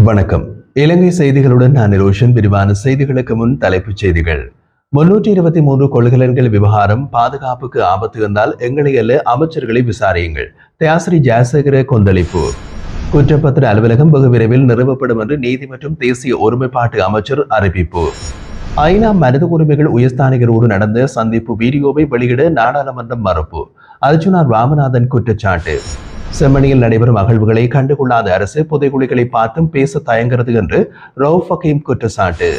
வணக்கம். இலங்கை செய்திகளுடன் நான் ரோஷன். விரிவான செய்திகளுக்கு முன் தலைப்புச் செய்திகள். 323 கொள்கலன்கள் விவகாரம் பாதுகாப்புக்கு ஆபத்து இருந்தால் எங்களை அல்ல அமைச்சர்களை விசாரியுங்கள். தயாசிரி ஜெயசேகர கொந்தளிப்பு. குற்றப்பத்திர அலுவலகம் வெகு விரைவில் நிறுவப்படும் என்று நீதி மற்றும் தேசிய ஒருமைப்பாட்டு அமைச்சர் அறிவிப்பு. ஐநா மனித உரிமைகள் உயர்ஸ்தானிகரோடு நடந்த சந்திப்பு வீடியோவை வெளியிட நாடாளுமன்றம் மறுப்பு. அர்ஜுனா ராமநாதன் குற்றச்சாட்டு. செம்மணியில் நடைபெறும் அகழ்வுகளை கண்டுகொள்ளாத அரசு புதைகுழிகளை பார்த்தும் பேச தயங்கிறது என்று ரவுஃப் ஹக்கீம் குற்றச்சாட்டு.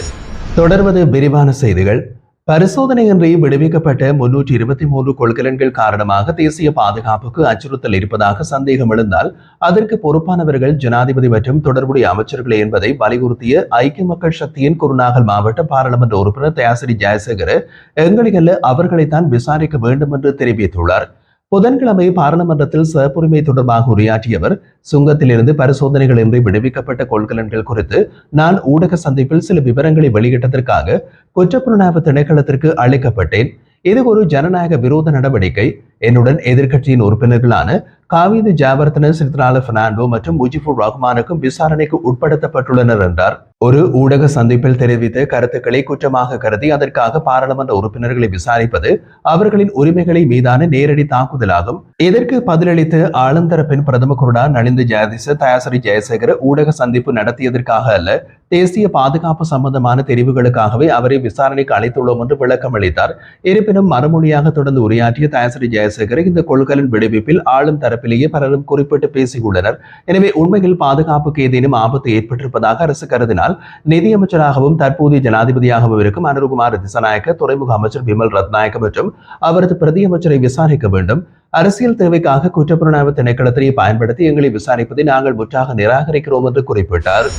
தொடர்வது விரிவான செய்திகள். பரிசோதனையின்றி விடுவிக்கப்பட்ட 323 கொள்கலன்கள் காரணமாக தேசிய பாதுகாப்புக்கு அச்சுறுத்தல் இருப்பதாக சந்தேகம் எழுந்தால் அதற்கு பொறுப்பானவர்கள் ஜனாதிபதி மற்றும் தொடர்புடைய அமைச்சர்களே என்பதை வலியுறுத்திய ஐக்கிய மக்கள் சக்தியின் குருநாகல் மாவட்ட பாராளுமன்ற உறுப்பினர் தயாசிரி ஜெயசேகர எங்களில் அவர்களைத்தான் விசாரிக்க வேண்டும் என்று தெரிவித்துள்ளார். புதன்கிழமை பாராளுமன்றத்தில் சிறப்புரிமை தொடர்பாக உரையாற்றியவர், சுங்கத்திலிருந்து பரிசோதனைகள் இன்றி விடுவிக்கப்பட்ட கொள்கலன்கள் குறித்து நான் ஊடக சந்திப்பில் சில விவரங்களை வெளியிட்டதற்காக குற்றப்புலனாய்வு திணைக்களத்திற்கு அழைக்கப்பட்டேன். இது ஒரு ஜனநாயக விரோத நடவடிக்கை. என்னுடன் எதிர்க்கட்சியின் உறுப்பினர்களான காவிது ஜாவர்தன, சித்ரால பெர்னாண்டோ மற்றும் முஜிபுர் ரஹ்மானுக்கும் விசாரணைக்கு உட்படுத்தப்பட்டுள்ளனர் என்றார். ஒரு ஊடக சந்திப்பில் தெரிவித்த கருத்துக்களை குற்றமாக கருதி அதற்காக பாராளுமன்ற உறுப்பினர்களை விசாரிப்பது அவர்களின் உரிமைகளை மீதான நேரடி தாக்குதலாகும். இதற்கு பதிலளித்த ஆளுந்தரப்பின் பிரதம குருடா நலிந்து ஜெயதிச தயாசிரி ஜெயசேகர ஊடக சந்திப்பு நடத்தியதற்காக அல்ல, தேசிய பாதுகாப்பு சம்பந்தமான தெரிவுகளுக்காகவே அவரை விசாரணைக்கு அழைத்துள்ளோம் என்று விளக்கம் அளித்தார். இருப்பினும் மறுமொழியாக தொடர்ந்து உரையாற்றிய தயாசிரி ஜெயசேகர இந்த கொள்கலன் விடுவிப்பில் ஆளும் தரப்பிலேயே பலரும் குறிப்பிட்டு பேசியுள்ளனர். எனவே உண்மையில் பாதுகாப்புக்கு ஏதேனும் ஆபத்து ஏற்பட்டிருப்பதாக அரசு கருதினால் நிதியமைச்சராகவும் தற்போதைய ஜனாதிபதியாகவும் இருக்கும் அனுருகுமார திசாநாயக்க, துறைமுக அமைச்சர் விமல் ரத்நாயக்க மற்றும் அவரது பிரதியமைச்சரை விசாரிக்க வேண்டும். அரசியல் தேவைக்காக குற்றப்புலனாய்வு திணைக்களத்தினை பயன்படுத்தி எங்களை விசாரிப்பதை நாங்கள் முற்றாக நிராகரிக்கிறோம் என்று குறிப்பிட்டார்.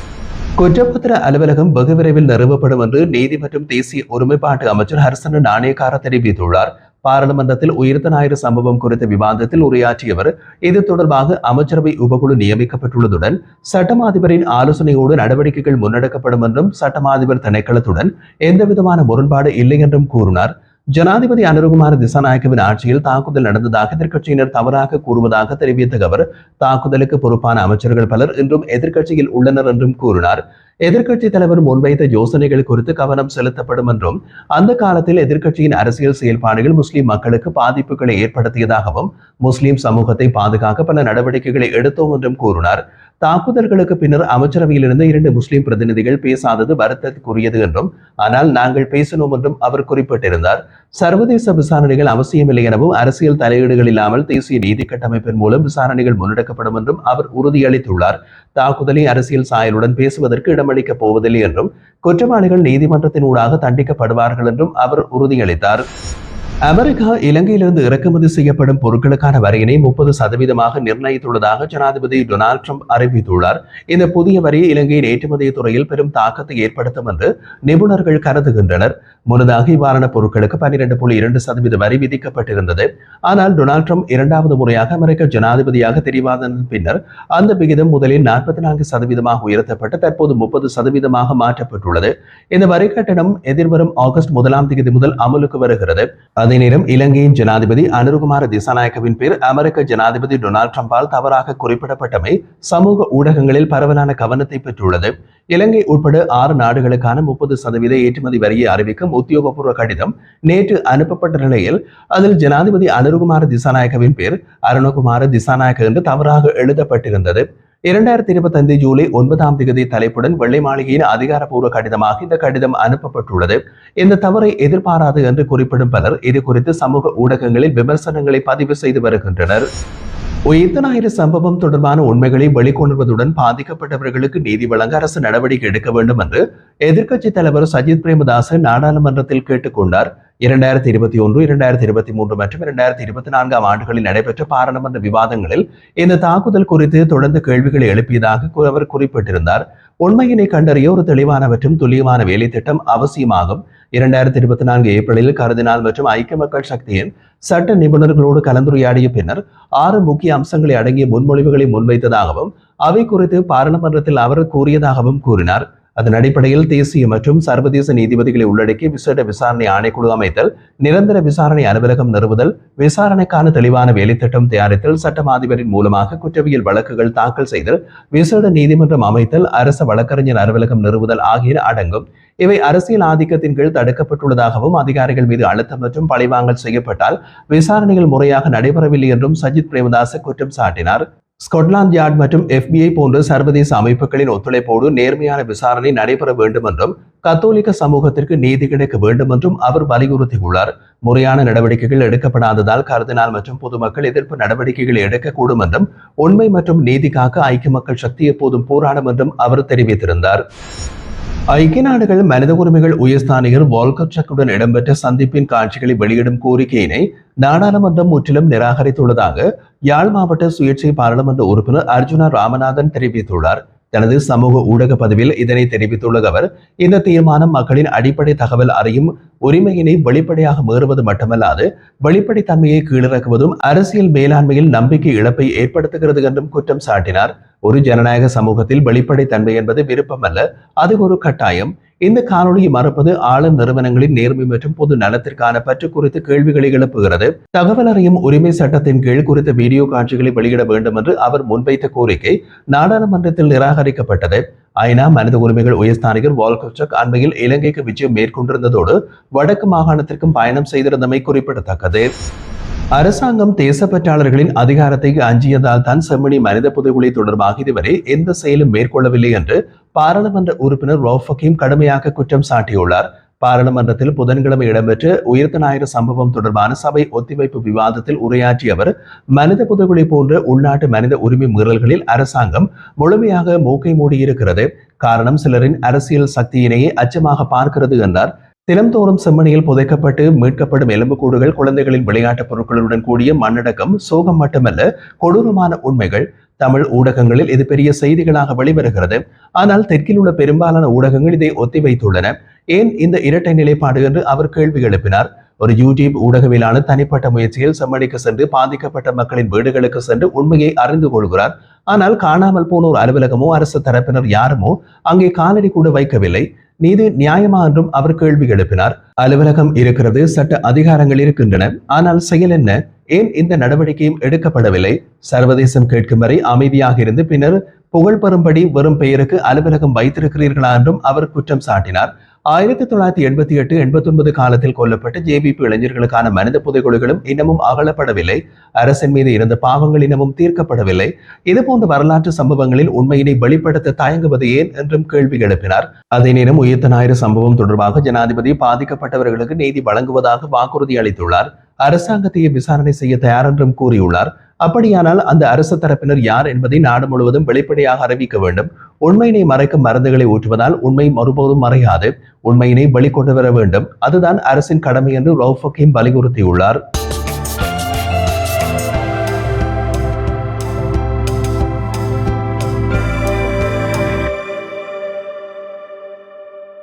குற்றப்பத்திர அலுவலகம் வெகு விரைவில் நிறுவப்படும் என்று நீதி மற்றும் தேசிய ஒருமைப்பாட்டு அமைச்சர் ஹர்சன நாணயக்கார தெரிவித்துள்ளார். பாராளுமன்றத்தில் உயிர்த்த ஞாயிறு சம்பவம் குறித்த விவாதத்தில் உரையாற்றியவர், இது தொடர்பாக அமைச்சரவை உபகுழு நியமிக்கப்பட்டுள்ளதுடன் சட்டமா அதிபரின் ஆலோசனையோடு நடவடிக்கைகள் முன்னெடுக்கப்படும் என்றும் சட்டமா அதிபர் திணைக்களத்துடன் எந்தவிதமான முரண்பாடு இல்லை என்றும் கூறினார். ஜனாதிபதி அனுருகுமார திசாநாயக்கவின் ஆட்சியில் தாக்குதல் நடந்ததாக எதிர்க்கட்சியினர் தவறாக கூறுவதாக தெரிவித்த அவர், தாக்குதலுக்கு பொறுப்பான அமைச்சர்கள் பலர் இன்றும் எதிர்க்கட்சியில் உள்ளனர் என்றும் கூறினார். எதிர்க்கட்சி தலைவர் முன்வைத்த யோசனைகள் குறித்து கவனம் செலுத்தப்படும் என்றும் அந்த காலத்தில் எதிர்க்கட்சியின் அரசியல் செயல்பாடுகள் முஸ்லிம் மக்களுக்கு பாதிப்புகளை ஏற்படுத்தியதாகவும் முஸ்லிம் சமூகத்தை பாதுகாக்க பல நடவடிக்கைகளை எடுத்தோம் என்றும் கூறினார். தாக்குதல்களுக்கு பின்னர் அமைச்சரவையிலிருந்து 2 முஸ்லிம் பிரதிநிதிகள் பேசாதது வருத்தத்துக்குரியது என்றும், ஆனால் நாங்கள் பேசினோம் என்றும் அவர் குறிப்பிட்டிருந்தார். சர்வதேச விசாரணைகள் அவசியமில்லை எனவும் அரசியல் தலையீடுகள் இல்லாமல் தேசிய நீதி கட்டமைப்பின் மூலம் விசாரணைகள் முன்னெடுக்கப்படும் என்றும் அவர் உறுதியளித்துள்ளார். தாக்குதலை அரசியல் சாயலுடன் பேசுவதற்கு இடமளிக்கப் போவதில்லை என்றும், குற்றவாளிகள் நீதிமன்றத்தின் ஊடாக தண்டிக்கப்படுவார்கள் என்றும் அவர் உறுதியளித்தார். அமெரிக்கா இலங்கையிலிருந்து இறக்குமதி செய்யப்படும் பொருட்களுக்கான வரியினை 30% நிர்ணயித்துள்ளதாக ஜனாதிபதி டொனால்ட் ட்ரம்ப் அறிவித்துள்ளார். இந்த புதிய வரி இலங்கையின் ஏற்றுமதி துறையில் பெரும் தாக்கத்தை ஏற்படுத்தும் என்று நிபுணர்கள் கருதுகின்றனர். முன்னதாக இவ்வாறான பொருட்களுக்கு 12.2% வரி விதிக்கப்பட்டிருந்தது. ஆனால் டொனால்ட் ட்ரம்ப் 2வது முறையாக அமெரிக்க ஜனாதிபதியாக தெரிவாத பின்னர் அந்த விகிதம் முதலில் 44% உயர்த்தப்பட்டு தற்போது 30% மாற்றப்பட்டுள்ளது. இந்த வரி கட்டணம் எதிர்வரும் ஆகஸ்ட் 1ஆம் தேதி முதல் அமலுக்கு வருகிறது. அதே நேரம் இலங்கையின் ஜனாதிபதி அனுருகுமார திசாநாயக்கவின் பேர் அமெரிக்க ஜனாதிபதி டொனால்ட் ட்ரம்பால் தவறாக குறிப்பிடப்பட்டமை சமூக ஊடகங்களில் பரவலான கவனத்தை பெற்றுள்ளது. இலங்கை உட்பட 6 நாடுகளுக்கான 30% ஏற்றுமதி வரியை அறிவிக்கும் உத்தியோகபூர்வ கடிதம் நேற்று அனுப்பப்பட்ட நிலையில் அதில் ஜனாதிபதி அனுருகுமார திசாநாயக்கவின் பேர் அருணகுமார திசாநாயக்க என்று தவறாக எழுதப்பட்டிருந்தது. 2025 ஜூலை 9ஆம் தேதி தலைப்புடன் வெள்ளை மாளிகையின் அதிகாரப்பூர்வ கடிதமாக இந்த கடிதம் அனுப்பப்பட்டுள்ளது. இந்த தவறை எதிர்பாராது என்று குறிப்பிடும் பலர் இது குறித்து சமூக ஊடகங்களில் விமர்சனங்களை பதிவு செய்து வருகின்றனர். உயிர்த்த ஞாயிறு சம்பவம் தொடர்பான உண்மைகளை வெளிக்கொணர்வதுடன் பாதிக்கப்பட்டவர்களுக்கு நீதி வழங்க அரசு நடவடிக்கை எடுக்க வேண்டும் என்று எதிர்க்கட்சி தலைவர் சஜித் பிரேமதாச நாடாளுமன்றத்தில் கேட்டுக்கொண்டார். 2021, 2023 மற்றும் 2024 ஆண்டுகளில் நடைபெற்ற பாராளுமன்ற விவாதங்களில் இந்த தாக்குதல் குறித்து தொடர்ந்து கேள்விகளை எழுப்பியதாக அவர் குறிப்பிட்டிருந்தார். உண்மையினை கண்டறிய ஒரு தெளிவான மற்றும் துல்லியமான வேலை திட்டம் அவசியமாகும். 2024 ஏப்ரலில் கர்தினால் மற்றும் ஐக்கிய மக்கள் சக்தியின் சட்ட நிபுணர்களோடு கலந்துரையாடிய பின்னர் 6 முக்கிய அம்சங்களை அடங்கிய முன்மொழிவுகளை முன்வைத்ததாகவும் அவை குறித்து பாராளுமன்றத்தில் அவர் கூறியதாகவும் கூறினார். அதன் அடிப்படையில் தேசிய மற்றும் சர்வதேச நீதிபதிகளை உள்ளடக்கி விசேட விசாரணை ஆணைக்குழு அமைத்தல், நிரந்தர விசாரணை அலுவலகம் நிறுவுதல், விசாரணைக்கான தெளிவான வேலைத்திட்டம் தயாரித்தல், சட்டம் அதிபரின் மூலமாக குற்றவியல் வழக்குகள் தாக்கல் செய்தல், விசேட நீதிமன்றம் அமைத்தல், அரச வழக்கறிஞர் அலுவலகம் நிறுவுதல் ஆகியன அடங்கும். இவை அரசியல் ஆதிக்கத்தின் கீழ் தடுக்கப்பட்டுள்ளதாகவும் அதிகாரிகள் மீது அழுத்தம் மற்றும் பழிவாங்கல் செய்யப்பட்டால் விசாரணைகள் முறையாக நடைபெறவில்லை என்றும் சஜித் பிரேமதாச குற்றம் சாட்டினார். ஸ்காட்லாந்து யார்ட் மற்றும் FBI போன்ற சர்வதேச அமைப்புகளின் ஒத்துழைப்போடு நேர்மையான விசாரணை நடைபெற வேண்டும் என்றும் கத்தோலிக்க சமூகத்திற்கு நீதி கிடைக்க வேண்டும் என்றும் அவர் வலியுறுத்தியுள்ளார். முறையான நடவடிக்கைகள் எடுக்கப்படாததால் கர்தினால் மற்றும் பொதுமக்கள் எதிர்ப்பு நடவடிக்கைகளை எடுக்கக்கூடும் என்றும் உண்மை மற்றும் நீதி காக்க ஐக்கிய மக்கள் சக்தி எப்போதும் போராடும் என்றும் அவர் தெரிவித்திருந்தார். ஐக்கிய நாடுகள் மனித உரிமைகள் உயர்ஸ்தானிகர் வால்கர் டர்க்குடன் இடம்பெற்ற சந்திப்பின் காட்சிகளை வெளியிடும் கோரிக்கையினை நாடாளுமன்றம் முற்றிலும் நிராகரித்துள்ளதாக யாழ் மாவட்ட சுயேட்சை பாராளுமன்ற உறுப்பினர் அர்ஜுனா ராமநாதன் தெரிவித்துள்ளார். தனது சமூக ஊடக பதிவில் இதனை தெரிவித்துள்ள அவர், இந்த தீர்மானம் மக்களின் அடிப்படை தகவல் அறியும் உரிமையினை வெளிப்படையாக மீறுவது மட்டுமல்லாது வெளிப்படைத்தன்மையை கீழிறக்குவதும் அரசியல் மேலாண்மையில் நம்பிக்கை இழப்பை ஏற்படுத்துகிறது என்றும் குற்றம் சாட்டினார். ஒரு ஜனநாயக சமூகத்தில் வெளிப்படைத்தன்மை என்பது விருப்பமல்ல, அது ஒரு கட்டாயம். இந்த காணொலியை மறுப்பது ஆளும் நிறுவனங்களின் நேர்மை மற்றும் பொது நலத்திற்கான பற்று குறித்து கேள்விகளை எழுப்புகிறது. தகவல் அறியும் உரிமை சட்டத்தின் கீழ் குறித்த வீடியோ காட்சிகளை வெளியிட வேண்டும் என்று அவர் முன்வைத்த கோரிக்கை நாடாளுமன்றத்தில் நிராகரிக்கப்பட்டது. ஐநா மனித உரிமைகள் உயர்ஸ்தானிகர் வால்கர் டர்க் அண்மையில் இலங்கைக்கு விஜயம் மேற்கொண்டிருந்ததோடு வடக்கு மாகாணத்திற்கும் பயணம் செய்திருந்தமை குறிப்பிடத்தக்கது. அரசாங்கம் தேசப்பற்றாளர்களின் அதிகாரத்தை அஞ்சியதால் தான் செம்மணி மனித புதைகுழி தொடர்பாக இதுவரை எந்த செயலும் மேற்கொள்ளவில்லை என்று பாராளுமன்ற உறுப்பினர் ரவுஃப் ஹக்கீம் கடுமையாக குற்றம் சாட்டியுள்ளார். பாராளுமன்றத்தில் புதன்கிழமை இடம்பெற்ற உயிர்த்த ஞாயிறு சம்பவம் தொடர்பான சபை ஒத்திவைப்பு விவாதத்தில் உரையாற்றிய அவர், மனித புதைகுழி போன்ற உள்நாட்டு மனித உரிமை மீறல்களில் அரசாங்கம் முழுமையாக மூக்கை மூடியிருக்கிறது. காரணம் சிலரின் அரசியல் சக்தியினையே அச்சமாக பார்க்கிறது என்றார். தினம்தோறும் செம்மணியில் புதைக்கப்பட்டு மீட்கப்படும் எலும்புக்கூடுகள், குழந்தைகளின் விளையாட்டுப் பொருட்களுடன் கூடிய மண்ணடக்கம் சோகம் மட்டுமல்ல, கொடூரமான உண்மைகள். தமிழ் ஊடகங்களில் இது பெரிய செய்திகளாக வெளிவருகிறது. ஆனால் தெற்கில் உள்ள பெரும்பாலான ஊடகங்கள் இதை ஒத்திவைத்துள்ளன. ஏன் இந்த இரட்டை நிலைப்பாடு என்று அவர் கேள்வி எழுப்பினார். ஒரு யூடியூப் ஊடகவியலாளர் தனிப்பட்ட முயற்சியில் செம்மணிக்கு சென்று பாதிக்கப்பட்ட மக்களின் வீடுகளுக்கு சென்று உண்மையை அறிந்து கொள்கிறார். ஆனால் காணாமல் போன ஒரு அலுவலகமோ அரசு தரப்பினர் யாருமோ அங்கே காலடி கூட வைக்கவில்லை. நீதி நியாயமா என்றும் அவர் கேள்வி எழுப்பினார். அலுவலகம் இருக்கிறது, சட்ட அதிகாரங்கள் இருக்கின்றன, ஆனால் செயல் என்ன? ஏன் இந்த நடவடிக்கையும் எடுக்கப்படவில்லை? சர்வதேசம் கேட்கும் வரை அமைதியாக இருந்து பின்னர் புகழ் பெறும்படி வெறும் பெயருக்கு அலுவலகம் வைத்திருக்கிறீர்களா என்றும் அவர் குற்றம் சாட்டினார். 1988-89 காலத்தில் கொல்லப்பட்ட JVP இளைஞர்களுக்கான மனித புதைகுழிகளும் இன்னமும் அகலப்படவில்லை. அரசின் மீது இருந்த பாவங்கள் இன்னமும் தீர்க்கப்படவில்லை. இதுபோன்ற வரலாற்று சம்பவங்களில் உண்மையினை வெளிப்படுத்த தயங்குவது ஏன் என்றும் கேள்வி எழுப்பினார். அதே நேரம் உயிர்த்த ஞாயிறு சம்பவம் தொடர்பாக ஜனாதிபதி பாதிக்கப்பட்டவர்களுக்கு நீதி வழங்குவதாக வாக்குறுதி அளித்துள்ளார். அரசாங்கத்தையே விசாரணை செய்ய தயார் என்றும் கூறியுள்ளார். அப்படியானால் அந்த அரசு தரப்பினர் யார் என்பதை நாடு முழுவதும் வெளிப்படையாக அறிவிக்க வேண்டும். உண்மையினை மறைக்கும் மருந்துகளை ஊற்றுவதால் உண்மை ஒருபோதும் மறையாது. உண்மையினை வெளிக்கொண்டு வர வேண்டும். அதுதான் அரசின் கடமை என்று ரவுஃப் ஹக்கீம் வலியுறுத்தியுள்ளார்.